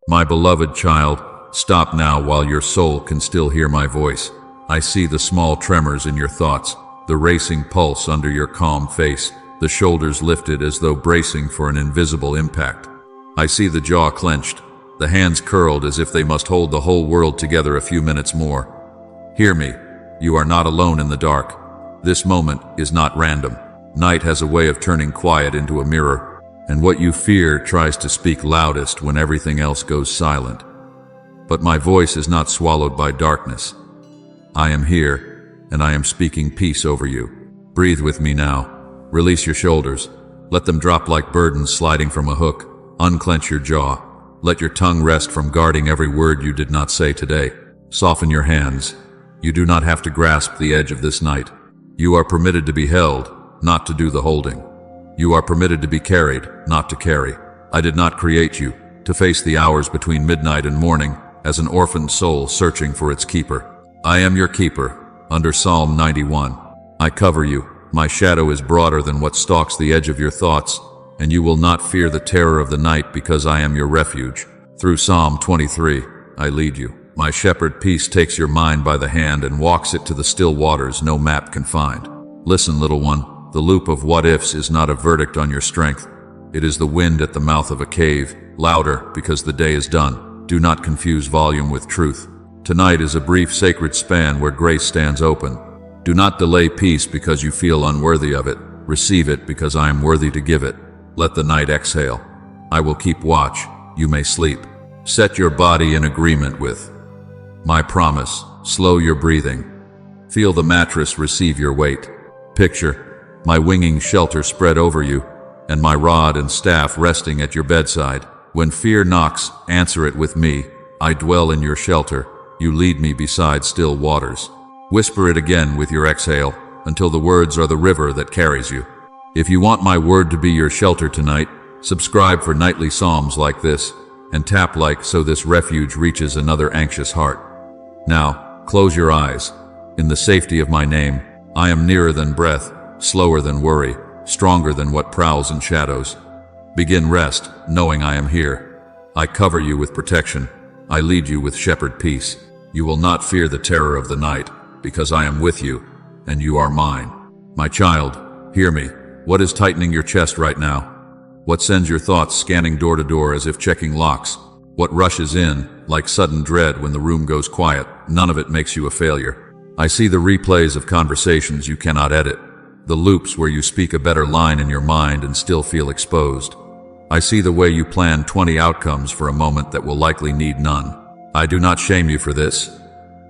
My beloved child, stop now while your soul can still hear my voice. I see the small tremors in your thoughts, the racing pulse under your calm face, the shoulders lifted as though bracing for an invisible impact. I see the jaw clenched, the hands curled as if they must hold the whole world together a few minutes more. Hear me, you are not alone in the dark. This moment is not random. Night has a way of turning quiet into a mirror, and what you fear tries to speak loudest when everything else goes silent. But my voice is not swallowed by darkness. I am here, and I am speaking peace over you. Breathe with me now. Release your shoulders. Let them drop like burdens sliding from a hook. Unclench your jaw. Let your tongue rest from guarding every word you did not say today. Soften your hands. You do not have to grasp the edge of this night. You are permitted to be held, not to do the holding. You are permitted to be carried, not to carry. I did not create you to face the hours between midnight and morning as an orphaned soul searching for its keeper. I am your keeper, under Psalm 91. I cover you. My shadow is broader than what stalks the edge of your thoughts, and you will not fear the terror of the night because I am your refuge. Through Psalm 23, I lead you. My shepherd peace takes your mind by the hand and walks it to the still waters no map can find. Listen, little one, the loop of what-ifs is not a verdict on your strength. It is the wind at the mouth of a cave, louder because the day is done. Do not confuse volume with truth. Tonight is a brief sacred span where grace stands open. Do not delay peace because you feel unworthy of it. Receive it because I am worthy to give it. Let the night exhale. I will keep watch. You may sleep. Set your body in agreement with my promise. Slow your breathing. Feel the mattress receive your weight. Picture my winging shelter spread over you, and my rod and staff resting at your bedside. When fear knocks, answer it with me. I dwell in your shelter. You lead me beside still waters. Whisper it again with your exhale, until the words are the river that carries you. If you want my word to be your shelter tonight, subscribe for nightly psalms like this, and tap like so this refuge reaches another anxious heart. Now, close your eyes. In the safety of my name, I am nearer than breath, slower than worry, stronger than what prowls in shadows. Begin rest, knowing I am here. I cover you with protection. I lead you with shepherd peace. You will not fear the terror of the night, because I am with you, and you are mine. My child, hear me. What is tightening your chest right now? What sends your thoughts scanning door to door as if checking locks? What rushes in, like sudden dread when the room goes quiet? None of it makes you a failure. I see the replays of conversations you cannot edit, the loops where you speak a better line in your mind and still feel exposed. I see the way you plan 20 outcomes for a moment that will likely need none. I do not shame you for this.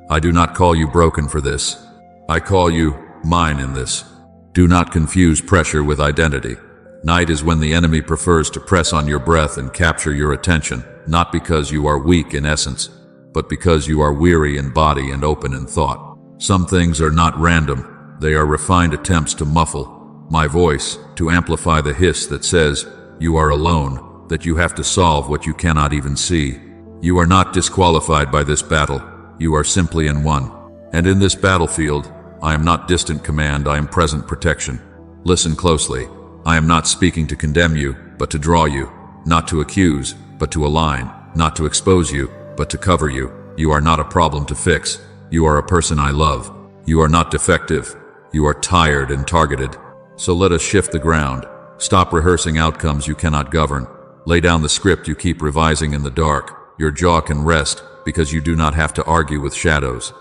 I do not call you broken for this. I call you mine in this. Do not confuse pressure with identity. Night is when the enemy prefers to press on your breath and capture your attention, not because you are weak in essence, but because you are weary in body and open in thought. Some things are not random. They are refined attempts to muffle my voice, to amplify the hiss that says, you are alone, that you have to solve what you cannot even see. You are not disqualified by this battle. You are simply in one. And in this battlefield, I am not distant command, I am present protection. Listen closely. I am not speaking to condemn you, but to draw you. Not to accuse, but to align. Not to expose you, but to cover you. You are not a problem to fix. You are a person I love. You are not defective. You are tired and targeted. So let us shift the ground. Stop rehearsing outcomes you cannot govern. Lay down the script you keep revising in the dark. Your jaw can rest because you do not have to argue with shadows.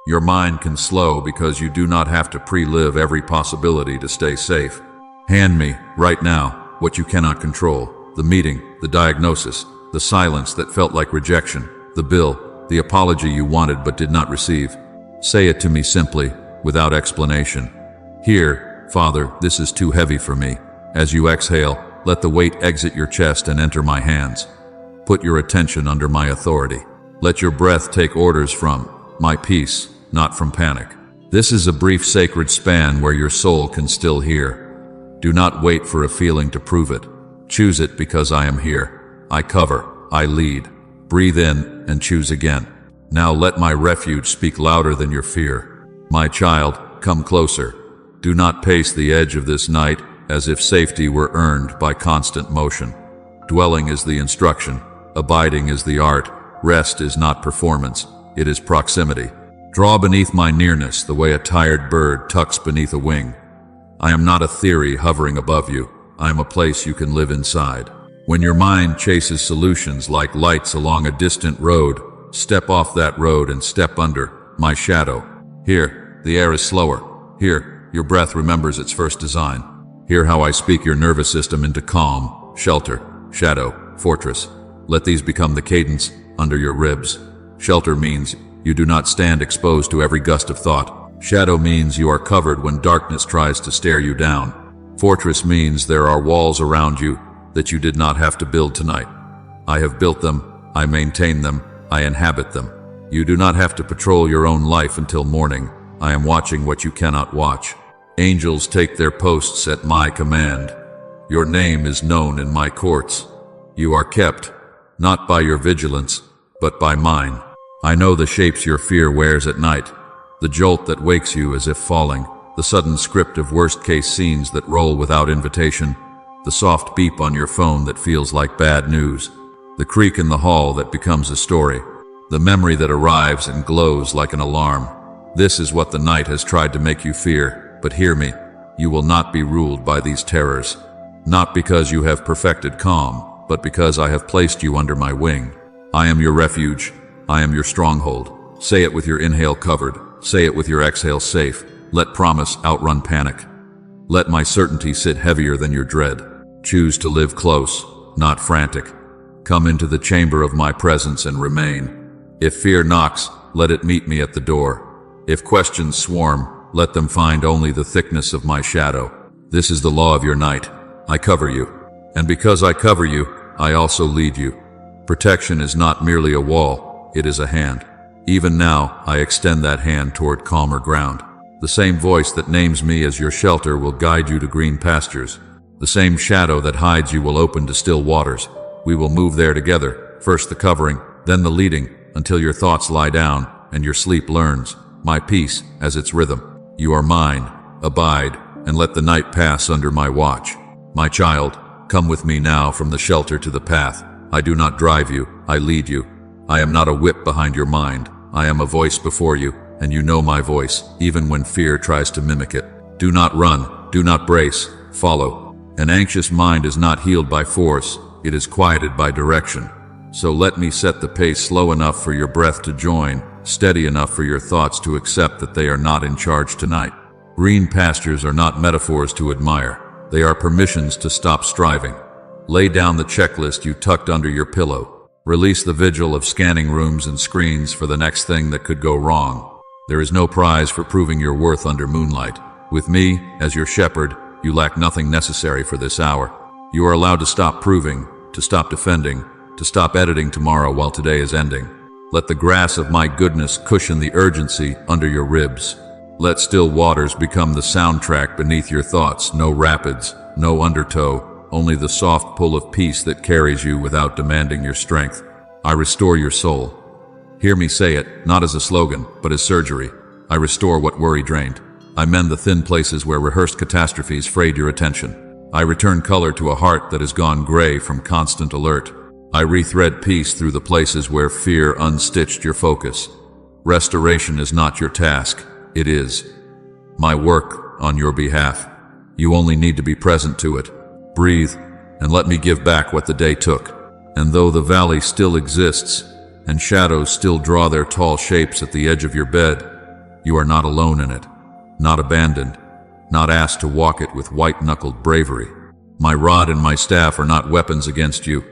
Your mind can slow because you do not have to pre-live every possibility to stay safe. Hand me, right now, what you cannot control. The meeting, the diagnosis, the silence that felt like rejection, the bill, the apology you wanted but did not receive. Say it to me simply, without explanation. Here, Father, this is too heavy for me. As you exhale, let the weight exit your chest and enter my hands. Put your attention under my authority. Let your breath take orders from my peace, not from panic. This is a brief sacred span where your soul can still hear. Do not wait for a feeling to prove it. Choose it because I am here. I cover, I lead. Breathe in and choose again. Now let my refuge speak louder than your fear. My child, come closer. Do not pace the edge of this night as if safety were earned by constant motion. Dwelling is the instruction. Abiding is the art. Rest is not performance. It is proximity. Draw beneath my nearness the way a tired bird tucks beneath a wing. I am not a theory hovering above you. I am a place you can live inside. When your mind chases solutions like lights along a distant road, step off that road and step under my shadow. Here, the air is slower. Here, your breath remembers its first design. Hear how I speak your nervous system into calm, shelter, shadow, fortress. Let these become the cadence under your ribs. Shelter means you do not stand exposed to every gust of thought. Shadow means you are covered when darkness tries to stare you down. Fortress means there are walls around you that you did not have to build tonight. I have built them, I maintain them, I inhabit them. You do not have to patrol your own life until morning. I am watching what you cannot watch. Angels take their posts at my command. Your name is known in my courts. You are kept, not by your vigilance, but by mine. I know the shapes your fear wears at night, the jolt that wakes you as if falling, the sudden script of worst-case scenes that roll without invitation, the soft beep on your phone that feels like bad news, the creak in the hall that becomes a story, the memory that arrives and glows like an alarm. This is what the night has tried to make you fear, but hear me, you will not be ruled by these terrors. Not because you have perfected calm, but because I have placed you under my wing. I am your refuge. I am your stronghold. Say it with your inhale covered. Say it with your exhale safe. Let promise outrun panic. Let my certainty sit heavier than your dread. Choose to live close, not frantic. Come into the chamber of my presence and remain. If fear knocks, let it meet me at the door. If questions swarm, let them find only the thickness of my shadow. This is the law of your night. I cover you. And because I cover you, I also lead you. Protection is not merely a wall, it is a hand. Even now, I extend that hand toward calmer ground. The same voice that names me as your shelter will guide you to green pastures. The same shadow that hides you will open to still waters. We will move there together, first the covering, then the leading, until your thoughts lie down and your sleep learns my peace as its rhythm. You are mine. Abide, and let the night pass under my watch. My child, come with me now from the shelter to the path. I do not drive you, I lead you. I am not a whip behind your mind. I am a voice before you, and you know my voice, even when fear tries to mimic it. Do not run, do not brace, follow. An anxious mind is not healed by force, it is quieted by direction. So let me set the pace slow enough for your breath to join, steady enough for your thoughts to accept that they are not in charge tonight. Green pastures are not metaphors to admire. They are permissions to stop striving. Lay down the checklist you tucked under your pillow. Release the vigil of scanning rooms and screens for the next thing that could go wrong. There is no prize for proving your worth under moonlight. With me, as your shepherd, you lack nothing necessary for this hour. You are allowed to stop proving, to stop defending, to stop editing tomorrow while today is ending. Let the grass of my goodness cushion the urgency under your ribs. Let still waters become the soundtrack beneath your thoughts. No rapids, no undertow, only the soft pull of peace that carries you without demanding your strength. I restore your soul. Hear me say it, not as a slogan, but as surgery. I restore what worry drained. I mend the thin places where rehearsed catastrophes frayed your attention. I return color to a heart that has gone gray from constant alert. I rethread peace through the places where fear unstitched your focus. Restoration is not your task, it is my work on your behalf. You only need to be present to it. Breathe, and let me give back what the day took. And though the valley still exists, and shadows still draw their tall shapes at the edge of your bed, you are not alone in it, not abandoned, not asked to walk it with white-knuckled bravery. My rod and my staff are not weapons against you.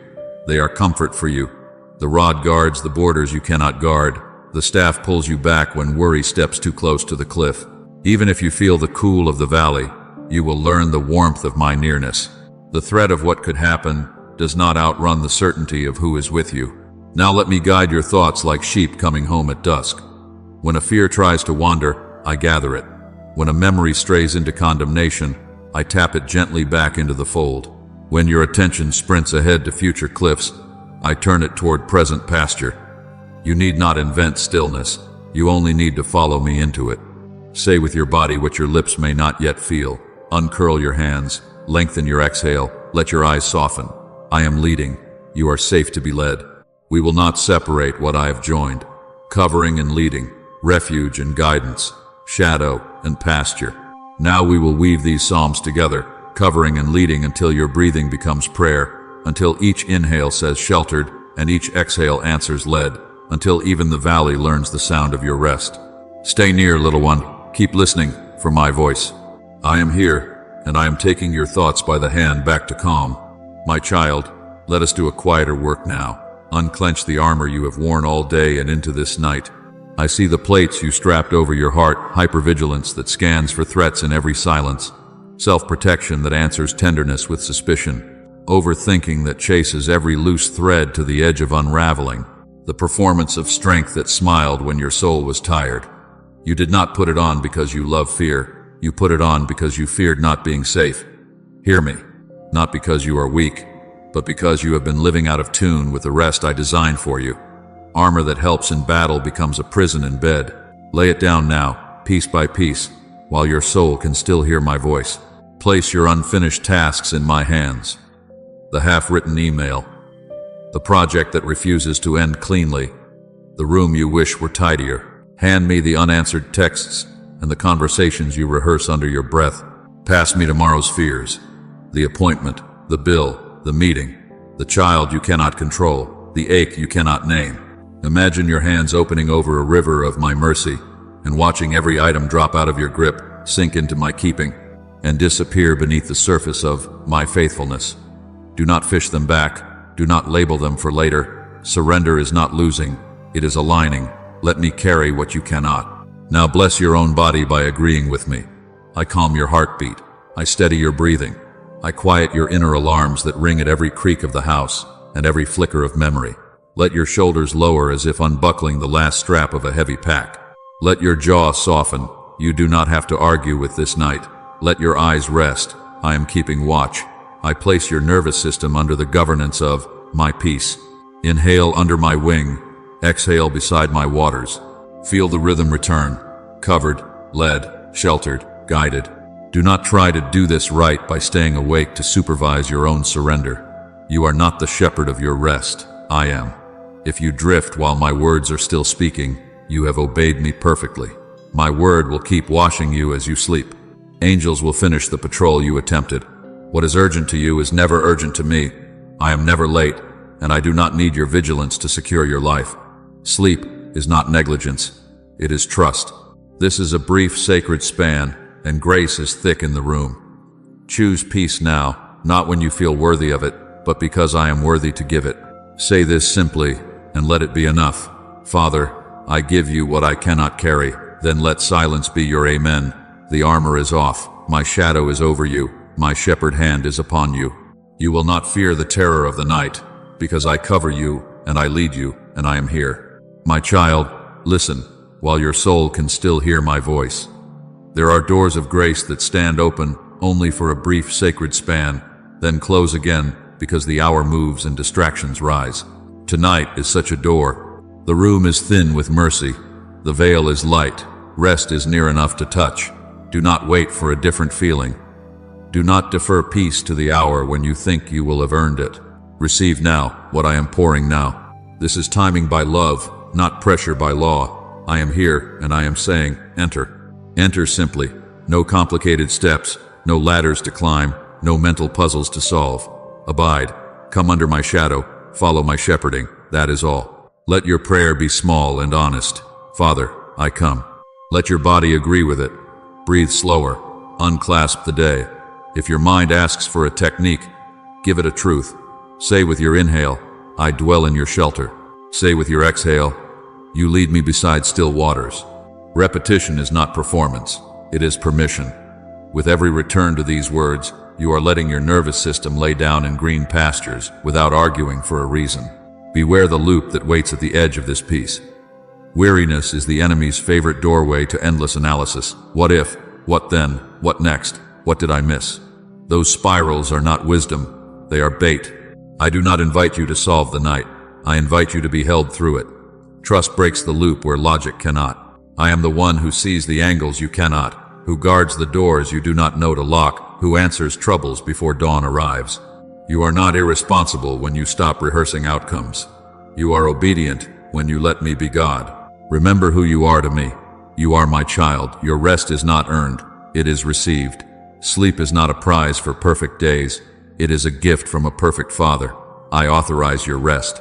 They are comfort for you. The rod guards the borders you cannot guard. The staff pulls you back when worry steps too close to the cliff. Even if you feel the cool of the valley, you will learn the warmth of my nearness. The threat of what could happen does not outrun the certainty of who is with you. Now let me guide your thoughts like sheep coming home at dusk. When a fear tries to wander, I gather it. When a memory strays into condemnation, I tap it gently back into the fold. When your attention sprints ahead to future cliffs, I turn it toward present pasture. You need not invent stillness. You only need to follow me into it. Say with your body what your lips may not yet feel. Uncurl your hands. Lengthen your exhale. Let your eyes soften. I am leading. You are safe to be led. We will not separate what I have joined. Covering and leading, refuge and guidance, shadow and pasture. Now we will weave these psalms together, covering and leading until your breathing becomes prayer, until each inhale says sheltered and each exhale answers led, until even the valley learns the sound of your rest. Stay near, little one. Keep listening for my voice. I am here, and I am taking your thoughts by the hand back to calm. My child, let us do a quieter work now. Unclench the armor you have worn all day and into this night. I see the plates you strapped over your heart, hypervigilance that scans for threats in every silence, self-protection that answers tenderness with suspicion, overthinking that chases every loose thread to the edge of unraveling, the performance of strength that smiled when your soul was tired. You did not put it on because you love fear. You put it on because you feared not being safe. Hear me, not because you are weak, but because you have been living out of tune with the rest I designed for you. Armor that helps in battle becomes a prison in bed. Lay it down now, piece by piece, while your soul can still hear my voice. Place your unfinished tasks in my hands. The half-written email, the project that refuses to end cleanly, the room you wish were tidier. Hand me the unanswered texts and the conversations you rehearse under your breath. Pass me tomorrow's fears, the appointment, the bill, the meeting, the child you cannot control, the ache you cannot name. Imagine your hands opening over a river of my mercy and watching every item drop out of your grip, sink into my keeping, and disappear beneath the surface of my faithfulness. Do not fish them back. Do not label them for later. Surrender is not losing. It is aligning. Let me carry what you cannot. Now bless your own body by agreeing with me. I calm your heartbeat. I steady your breathing. I quiet your inner alarms that ring at every creak of the house and every flicker of memory. Let your shoulders lower as if unbuckling the last strap of a heavy pack. Let your jaw soften. You do not have to argue with this night. Let your eyes rest. I am keeping watch. I place your nervous system under the governance of my peace. Inhale under my wing. Exhale beside my waters. Feel the rhythm return. Covered, led, sheltered, guided. Do not try to do this right by staying awake to supervise your own surrender. You are not the shepherd of your rest. I am. If you drift while my words are still speaking, you have obeyed me perfectly. My word will keep washing you as you sleep. Angels will finish the patrol you attempted. What is urgent to you is never urgent to me. I am never late, and I do not need your vigilance to secure your life. Sleep is not negligence. It is trust. This is a brief sacred span, and grace is thick in the room. Choose peace now, not when you feel worthy of it, but because I am worthy to give it. Say this simply, and let it be enough. Father, I give you what I cannot carry. Then let silence be your amen. The armor is off. My shadow is over you. My shepherd hand is upon you. You will not fear the terror of the night, because I cover you, and I lead you, and I am here. My child, listen, while your soul can still hear my voice. There are doors of grace that stand open only for a brief sacred span, then close again because the hour moves and distractions rise. Tonight is such a door. The room is thin with mercy. The veil is light. Rest is near enough to touch. Do not wait for a different feeling. Do not defer peace to the hour when you think you will have earned it. Receive now what I am pouring now. This is timing by love, not pressure by law. I am here, and I am saying, enter. Enter simply. No complicated steps, no ladders to climb, no mental puzzles to solve. Abide. Come under my shadow. Follow my shepherding. That is all. Let your prayer be small and honest. Father, I come. Let your body agree with it. Breathe slower. Unclasp the day. If your mind asks for a technique, give it a truth. Say with your inhale, I dwell in your shelter. Say with your exhale, you lead me beside still waters. Repetition is not performance, it is permission. With every return to these words, you are letting your nervous system lay down in green pastures without arguing for a reason. Beware the loop that waits at the edge of this piece. Weariness is the enemy's favorite doorway to endless analysis. What if? What then? What next? What did I miss? Those spirals are not wisdom, they are bait. I do not invite you to solve the night. I invite you to be held through it. Trust breaks the loop where logic cannot. I am the one who sees the angles you cannot, who guards the doors you do not know to lock, who answers troubles before dawn arrives. You are not irresponsible when you stop rehearsing outcomes. You are obedient when you let me be God. Remember who you are to me. You are my child. Your rest is not earned. It is received. Sleep is not a prize for perfect days. It is a gift from a perfect Father. I authorize your rest.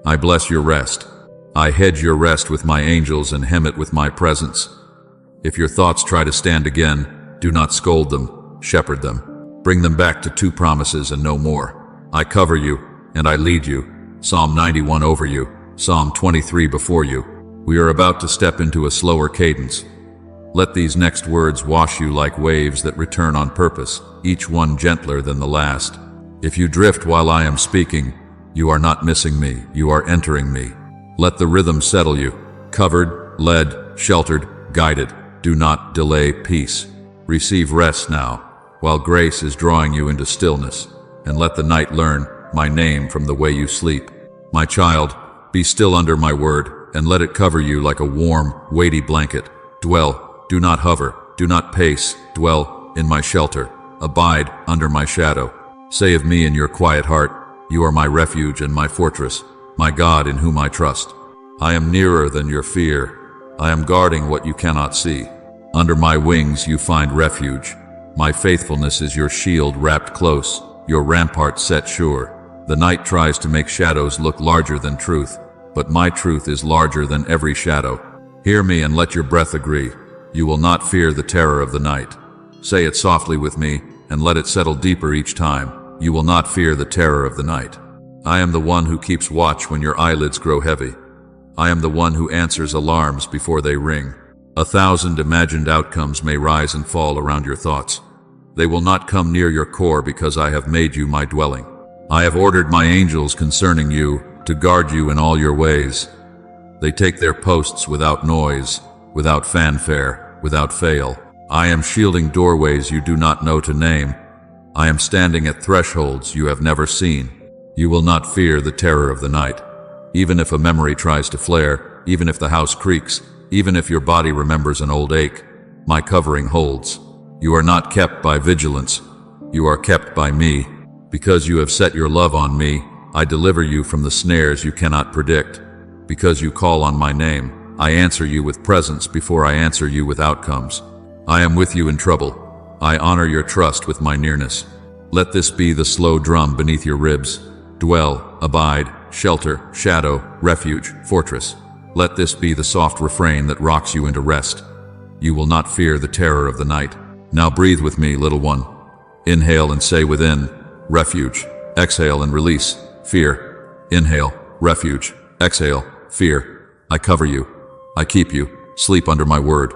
I bless your rest. I hedge your rest with my angels and hem it with my presence. If your thoughts try to stand again, do not scold them, shepherd them. Bring them back to 2 promises and no more. I cover you, and I lead you. Psalm 91 over you, Psalm 23 before you. We are about to step into a slower cadence. Let these next words wash you like waves that return on purpose, each one gentler than the last. If you drift while I am speaking, you are not missing me, you are entering me. Let the rhythm settle you, covered, led, sheltered, guided. Do not delay peace. Receive rest now, while grace is drawing you into stillness, and let the night learn my name from the way you sleep. My child, be still under my word, and let it cover you like a warm, weighty blanket. Dwell, do not hover, do not pace, dwell in my shelter, abide under my shadow. Say of me in your quiet heart, you are my refuge and my fortress, my God in whom I trust. I am nearer than your fear. I am guarding what you cannot see. Under my wings you find refuge. My faithfulness is your shield wrapped close, your rampart set sure. The night tries to make shadows look larger than truth, but my truth is larger than every shadow. Hear me and let your breath agree. You will not fear the terror of the night. Say it softly with me, and let it settle deeper each time. You will not fear the terror of the night. I am the one who keeps watch when your eyelids grow heavy. I am the one who answers alarms before they ring. 1,000 imagined outcomes may rise and fall around your thoughts. They will not come near your core because I have made you my dwelling. I have ordered my angels concerning you to guard you in all your ways. They take their posts without noise, without fanfare, without fail. I am shielding doorways you do not know to name. I am standing at thresholds you have never seen. You will not fear the terror of the night. Even if a memory tries to flare, even if the house creaks, even if your body remembers an old ache, my covering holds. You are not kept by vigilance. You are kept by me. Because you have set your love on me, I deliver you from the snares you cannot predict. Because you call on my name, I answer you with presence before I answer you with outcomes. I am with you in trouble. I honor your trust with my nearness. Let this be the slow drum beneath your ribs. Dwell, abide, shelter, shadow, refuge, fortress. Let this be the soft refrain that rocks you into rest. You will not fear the terror of the night. Now breathe with me, little one. Inhale and say within, refuge. Exhale and release, fear. Inhale, refuge. Exhale, fear. I cover you. I keep you. Sleep under my word.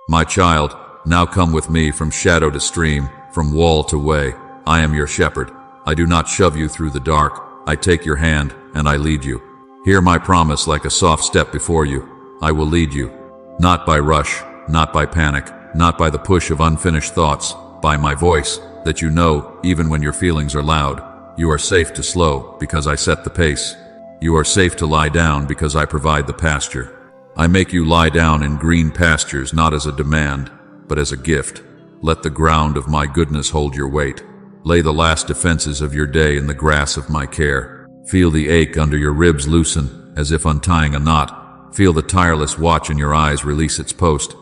My child, now come with me from shadow to stream, from wall to way. I am your shepherd. I do not shove you through the dark. I take your hand and I lead you. Hear my promise like a soft step before you. I will lead you. Not by rush, not by panic, not by the push of unfinished thoughts, by my voice, that you know, even when your feelings are loud. You are safe to slow, because I set the pace. You are safe to lie down, because I provide the pasture. I make you lie down in green pastures, not as a demand, but as a gift. Let the ground of my goodness hold your weight. Lay the last defenses of your day in the grass of my care. Feel the ache under your ribs loosen, as if untying a knot. Feel the tireless watch in your eyes release its post.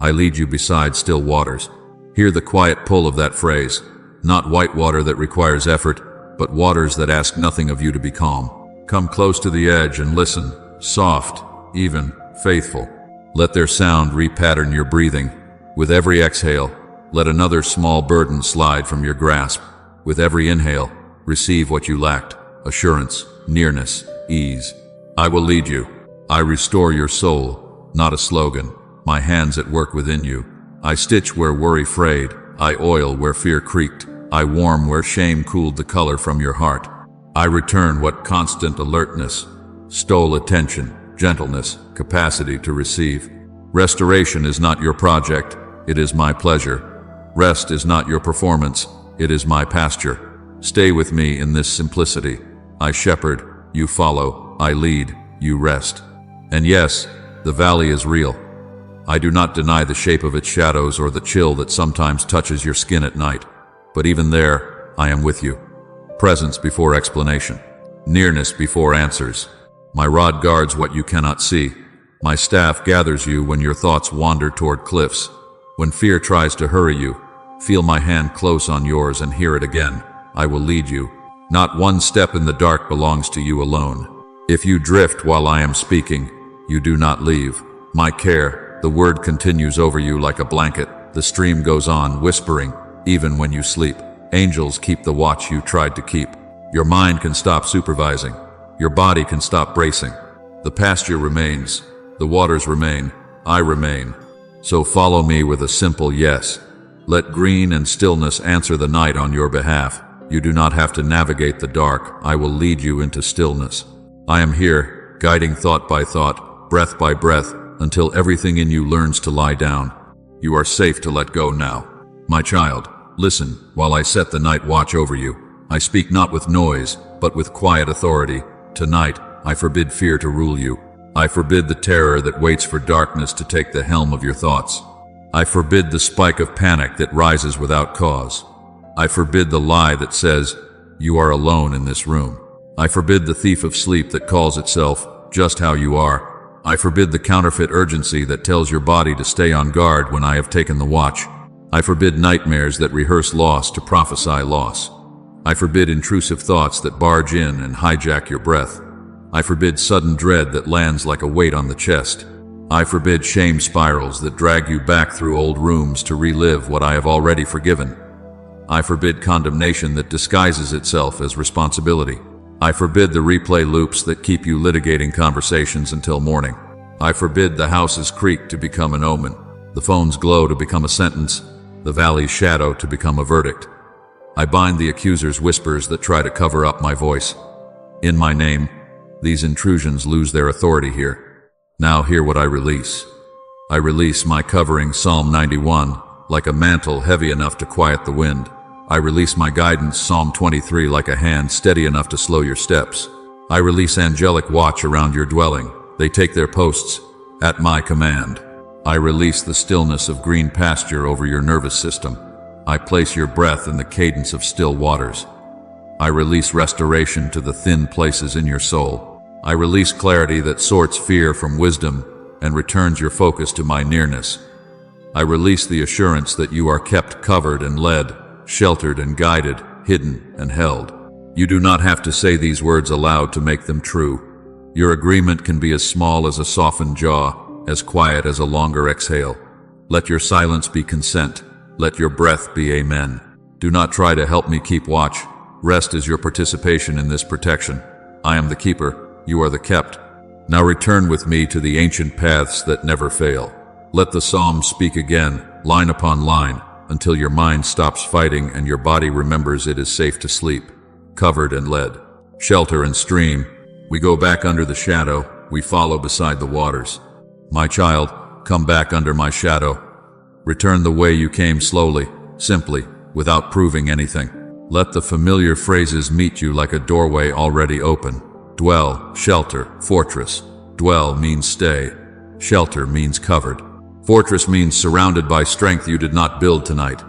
I lead you beside still waters. Hear the quiet pull of that phrase. Not white water that requires effort, but waters that ask nothing of you to be calm. Come close to the edge and listen, soft, even, faithful. Let their sound repattern your breathing. With every exhale, let another small burden slide from your grasp. With every inhale, receive what you lacked. Assurance, nearness, ease. I will lead you. I restore your soul, not a slogan. My hands at work within you. I stitch where worry frayed. I oil where fear creaked. I warm where shame cooled the color from your heart. I return what constant alertness stole attention, gentleness, capacity to receive. Restoration is not your project, it is my pleasure. Rest is not your performance, it is my pasture. Stay with me in this simplicity. I shepherd, you follow, I lead, you rest. And yes, the valley is real. I do not deny the shape of its shadows or the chill that sometimes touches your skin at night. But even there, I am with you. Presence before explanation. Nearness before answers. My rod guards what you cannot see. My staff gathers you when your thoughts wander toward cliffs. When fear tries to hurry you, feel my hand close on yours and hear it again. I will lead you. Not one step in the dark belongs to you alone. If you drift while I am speaking, you do not leave. My care, the word continues over you like a blanket. The stream goes on, whispering, even when you sleep. Angels keep the watch you tried to keep. Your mind can stop supervising. Your body can stop bracing. The pasture remains. The waters remain. I remain. So follow me with a simple yes. Let green and stillness answer the night on your behalf. You do not have to navigate the dark. I will lead you into stillness. I am here, guiding thought by thought, breath by breath, until everything in you learns to lie down. You are safe to let go now. My child, listen while I set the night watch over you. I speak not with noise, but with quiet authority. Tonight, I forbid fear to rule you. I forbid the terror that waits for darkness to take the helm of your thoughts. I forbid the spike of panic that rises without cause. I forbid the lie that says, you are alone in this room. I forbid the thief of sleep that calls itself just how you are. I forbid the counterfeit urgency that tells your body to stay on guard when I have taken the watch. I forbid nightmares that rehearse loss to prophesy loss. I forbid intrusive thoughts that barge in and hijack your breath. I forbid sudden dread that lands like a weight on the chest. I forbid shame spirals that drag you back through old rooms to relive what I have already forgiven. I forbid condemnation that disguises itself as responsibility. I forbid the replay loops that keep you litigating conversations until morning. I forbid the house's creak to become an omen, the phone's glow to become a sentence, the valley's shadow to become a verdict. I bind the accuser's whispers that try to cover up my voice. In my name, these intrusions lose their authority here. Now hear what I release. I release my covering, Psalm 91, like a mantle heavy enough to quiet the wind. I release my guidance, Psalm 23, like a hand steady enough to slow your steps. I release angelic watch around your dwelling. They take their posts at my command. I release the stillness of green pasture over your nervous system. I place your breath in the cadence of still waters. I release restoration to the thin places in your soul. I release clarity that sorts fear from wisdom and returns your focus to my nearness. I release the assurance that you are kept covered and led, sheltered and guided, hidden and held. You do not have to say these words aloud to make them true. Your agreement can be as small as a softened jaw, as quiet as a longer exhale. Let your silence be consent. Let your breath be amen. Do not try to help me keep watch. Rest is your participation in this protection. I am the keeper. You are the kept. Now return with me to the ancient paths that never fail. Let the Psalms speak again, line upon line, until your mind stops fighting and your body remembers it is safe to sleep, covered and led. Shelter and stream. We go back under the shadow. We follow beside the waters. My child, come back under my shadow. Return the way you came, slowly, simply, without proving anything. Let the familiar phrases meet you like a doorway already open. Dwell, shelter, fortress. Dwell means stay. Shelter means covered. Fortress means surrounded by strength you did not build tonight.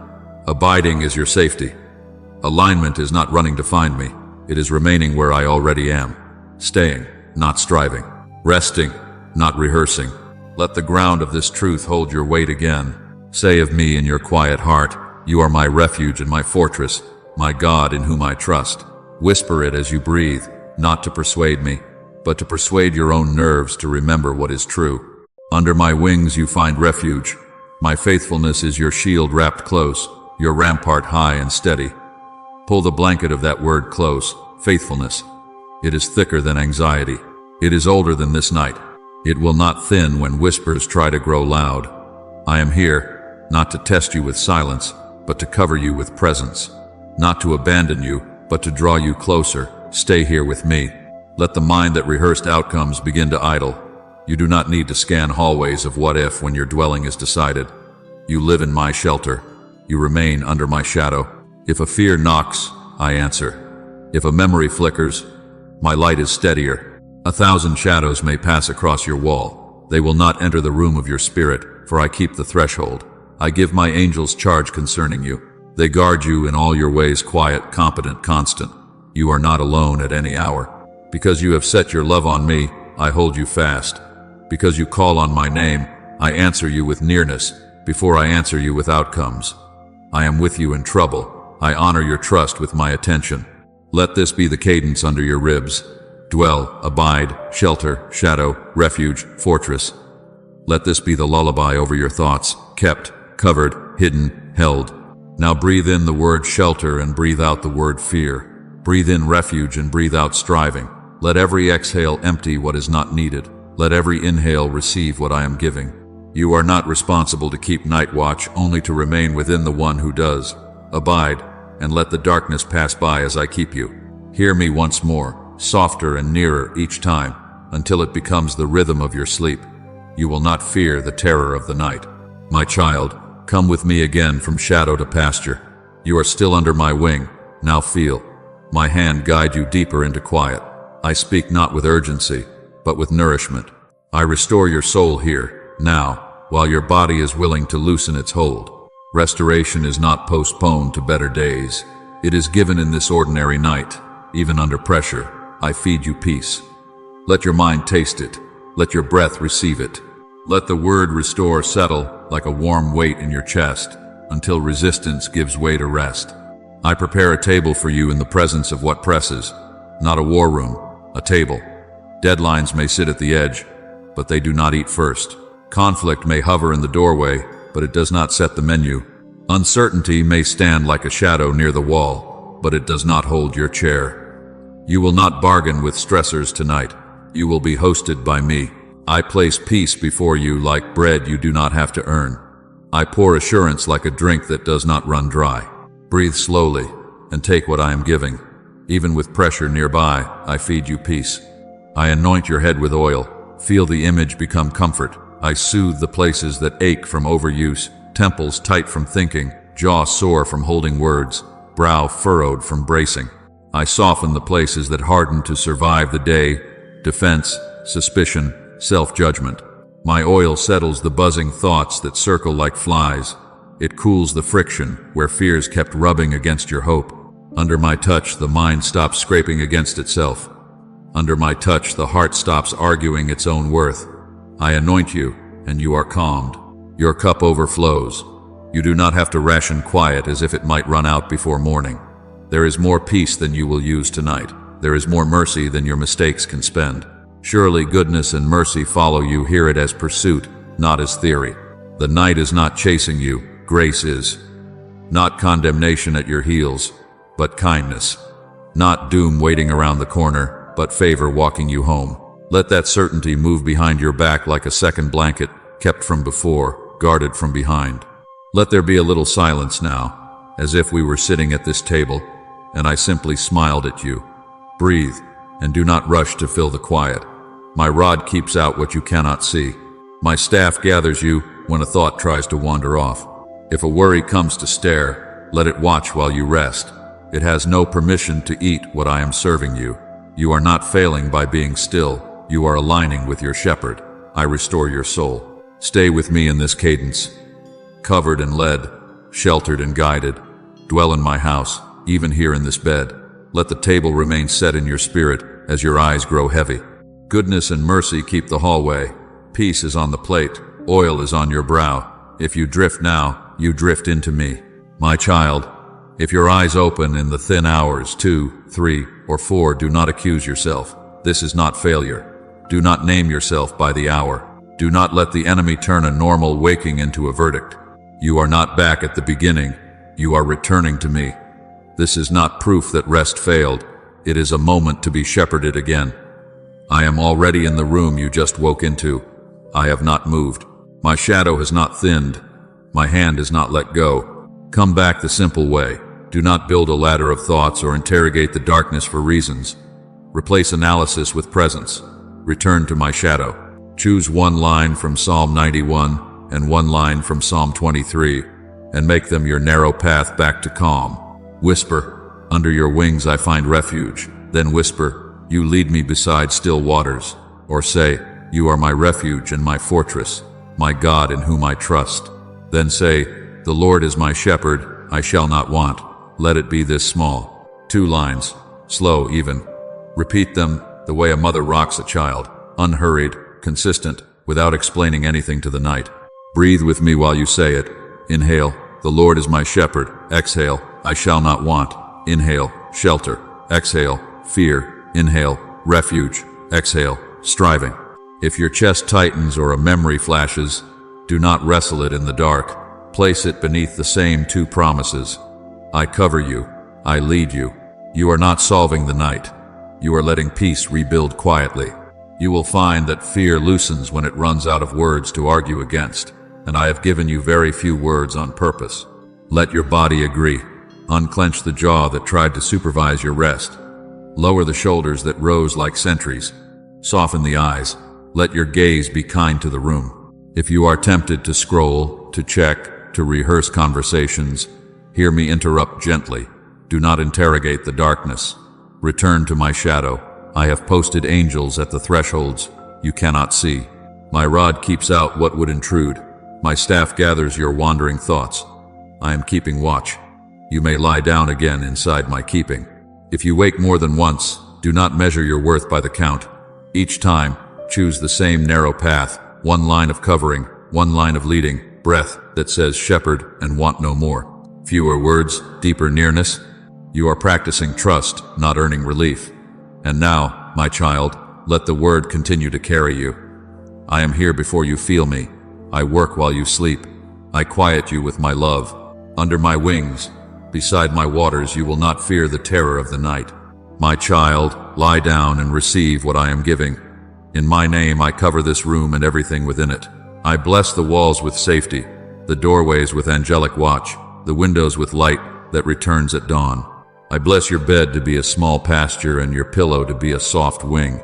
Abiding is your safety. Alignment is not running to find me. It is remaining where I already am. Staying, not striving. Resting, not rehearsing. Let the ground of this truth hold your weight again. Say of me in your quiet heart, you are my refuge and my fortress, my God in whom I trust. Whisper it as you breathe, not to persuade me, but to persuade your own nerves to remember what is true. Under my wings you find refuge. My faithfulness is your shield wrapped close, your rampart high and steady. Pull the blanket of that word close, faithfulness. It is thicker than anxiety. It is older than this night. It will not thin when whispers try to grow loud. I am here, not to test you with silence, but to cover you with presence. Not to abandon you, but to draw you closer. Stay here with me. Let the mind that rehearsed outcomes begin to idle. You do not need to scan hallways of what if when your dwelling is decided. You live in my shelter. You remain under my shadow. If a fear knocks, I answer. If a memory flickers, my light is steadier. 1,000 shadows may pass across your wall. They will not enter the room of your spirit, for I keep the threshold. I give my angels charge concerning you. They guard you in all your ways, quiet, competent, constant. You are not alone at any hour. Because you have set your love on me, I hold you fast. Because you call on my name, I answer you with nearness, before I answer you with outcomes. I am with you in trouble. I honor your trust with my attention. Let this be the cadence under your ribs. Dwell, abide, shelter, shadow, refuge, fortress. Let this be the lullaby over your thoughts, kept, covered, hidden, held. Now breathe in the word shelter and breathe out the word fear. Breathe in refuge and breathe out striving. Let every exhale empty what is not needed. Let every inhale receive what I am giving. You are not responsible to keep night watch, only to remain within the one who does. Abide, and let the darkness pass by as I keep you. Hear me once more, softer and nearer each time, until it becomes the rhythm of your sleep. You will not fear the terror of the night. My child, come with me again from shadow to pasture. You are still under my wing, now feel. My hand guide you deeper into quiet. I speak not with urgency, but with nourishment. I restore your soul here, now, while your body is willing to loosen its hold. Restoration is not postponed to better days. It is given in this ordinary night. Even under pressure, I feed you peace. Let your mind taste it. Let your breath receive it. Let the word restore settle like a warm weight in your chest, until resistance gives way to rest. I prepare a table for you in the presence of what presses, not a war room, a table. Deadlines may sit at the edge, but they do not eat first. Conflict may hover in the doorway, but it does not set the menu. Uncertainty may stand like a shadow near the wall, but it does not hold your chair. You will not bargain with stressors tonight. You will be hosted by me. I place peace before you like bread you do not have to earn. I pour assurance like a drink that does not run dry. Breathe slowly and take what I am giving. Even with pressure nearby, I feed you peace. I anoint your head with oil. Feel the image become comfort. I soothe the places that ache from overuse, temples tight from thinking, jaw sore from holding words, brow furrowed from bracing. I soften the places that harden to survive the day, defense, suspicion, self-judgment. My oil settles the buzzing thoughts that circle like flies. It cools the friction where fears kept rubbing against your hope. Under my touch, the mind stops scraping against itself. Under my touch, the heart stops arguing its own worth. I anoint you, and you are calmed. Your cup overflows. You do not have to ration quiet as if it might run out before morning. There is more peace than you will use tonight. There is more mercy than your mistakes can spend. Surely goodness and mercy follow you. Hear it as pursuit, not as theory. The night is not chasing you, grace is. Not condemnation at your heels, but kindness. Not doom waiting around the corner, but favor walking you home. Let that certainty move behind your back like a second blanket, kept from before, guarded from behind. Let there be a little silence now, as if we were sitting at this table, and I simply smiled at you. Breathe, and do not rush to fill the quiet. My rod keeps out what you cannot see. My staff gathers you when a thought tries to wander off. If a worry comes to stare, let it watch while you rest. It has no permission to eat what I am serving you. You are not failing by being still. You are aligning with your shepherd. I restore your soul. Stay with me in this cadence. Covered and led, sheltered and guided. Dwell in my house, even here in this bed. Let the table remain set in your spirit as your eyes grow heavy. Goodness and mercy keep the hallway. Peace is on the plate. Oil is on your brow. If you drift now, you drift into me. My child, if your eyes open in the thin hours, 2, 3, or 4, do not accuse yourself. This is not failure. Do not name yourself by the hour. Do not let the enemy turn a normal waking into a verdict. You are not back at the beginning. You are returning to me. This is not proof that rest failed. It is a moment to be shepherded again. I am already in the room you just woke into. I have not moved. My shadow has not thinned. My hand has not let go. Come back the simple way. Do not build a ladder of thoughts or interrogate the darkness for reasons. Replace analysis with presence. Return to my shadow. Choose one line from Psalm 91 and one line from Psalm 23, and make them your narrow path back to calm. Whisper, under your wings I find refuge. Then whisper, you lead me beside still waters. Or say, you are my refuge and my fortress, my God in whom I trust. Then say, the Lord is my shepherd, I shall not want. Let it be this small. 2 lines, slow even. Repeat them, the way a mother rocks a child, unhurried, consistent, without explaining anything to the night. Breathe with me while you say it. Inhale, the Lord is my shepherd. Exhale, I shall not want. Inhale, shelter. Exhale, fear. Inhale, refuge. Exhale, striving. If your chest tightens or a memory flashes, do not wrestle it in the dark. Place it beneath the same two promises. I cover you. I lead you. You are not solving the night. You are letting peace rebuild quietly. You will find that fear loosens when it runs out of words to argue against, and I have given you very few words on purpose. Let your body agree. Unclench the jaw that tried to supervise your rest. Lower the shoulders that rose like sentries. Soften the eyes. Let your gaze be kind to the room. If you are tempted to scroll, to check, to rehearse conversations, hear me interrupt gently. Do not interrogate the darkness. Return to my shadow. I have posted angels at the thresholds you cannot see. My rod keeps out what would intrude. My staff gathers your wandering thoughts. I am keeping watch. You may lie down again inside my keeping. If you wake more than once, do not measure your worth by the count. Each time, choose the same narrow path, one line of covering, one line of leading, breath that says shepherd and want no more. Fewer words, deeper nearness. You are practicing trust, not earning relief. And now, my child, let the word continue to carry you. I am here before you feel me. I work while you sleep. I quiet you with my love. Under my wings, beside my waters, you will not fear the terror of the night. My child, lie down and receive what I am giving. In my name I cover this room and everything within it. I bless the walls with safety, the doorways with angelic watch, the windows with light that returns at dawn. I bless your bed to be a small pasture and your pillow to be a soft wing.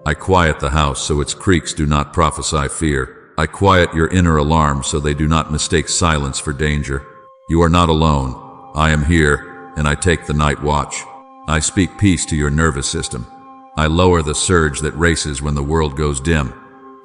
I quiet the house so its creaks do not prophesy fear. I quiet your inner alarms so they do not mistake silence for danger. You are not alone. I am here, and I take the night watch. I speak peace to your nervous system. I lower the surge that races when the world goes dim.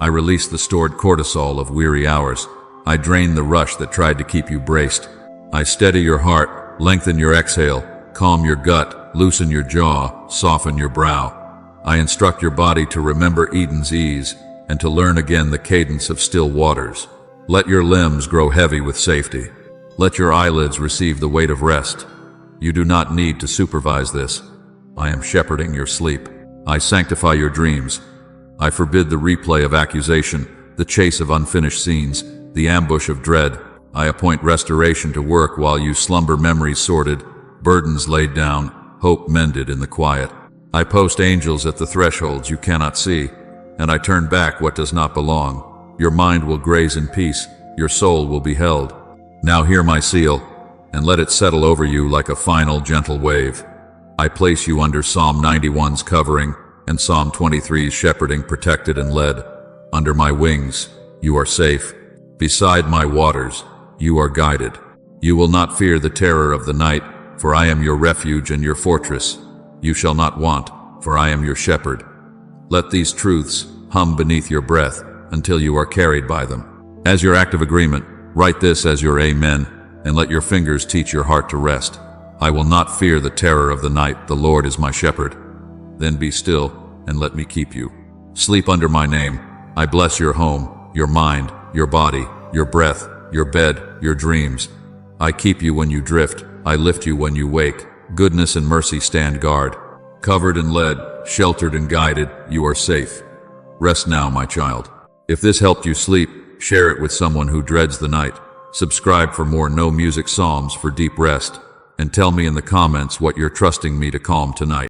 I release the stored cortisol of weary hours. I drain the rush that tried to keep you braced. I steady your heart, lengthen your exhale, calm your gut, loosen your jaw, soften your brow. I instruct your body to remember Eden's ease and to learn again the cadence of still waters. Let your limbs grow heavy with safety. Let your eyelids receive the weight of rest. You do not need to supervise this. I am shepherding your sleep. I sanctify your dreams. I forbid the replay of accusation, the chase of unfinished scenes, the ambush of dread. I appoint restoration to work while you slumber, memories sorted, burdens laid down, hope mended in the quiet. I post angels at the thresholds you cannot see, and I turn back what does not belong. Your mind will graze in peace, your soul will be held. Now hear my seal, and let it settle over you like a final gentle wave. I place you under Psalm 91's covering and Psalm 23's shepherding, protected and led. Under my wings, you are safe. Beside my waters, you are guided. You will not fear the terror of the night, for I am your refuge and your fortress. You shall not want, for I am your shepherd. Let these truths hum beneath your breath until you are carried by them. As your act of agreement, write this as your amen, and let your fingers teach your heart to rest. I will not fear the terror of the night, the Lord is my shepherd. Then be still, and let me keep you. Sleep under my name. I bless your home, your mind, your body, your breath, your bed, your dreams. I keep you when you drift. I lift you when you wake. Goodness and mercy stand guard. Covered and led, sheltered and guided, you are safe. Rest now, my child. If this helped you sleep, share it with someone who dreads the night. Subscribe for more no music psalms for deep rest. And tell me in the comments what you're trusting me to calm tonight.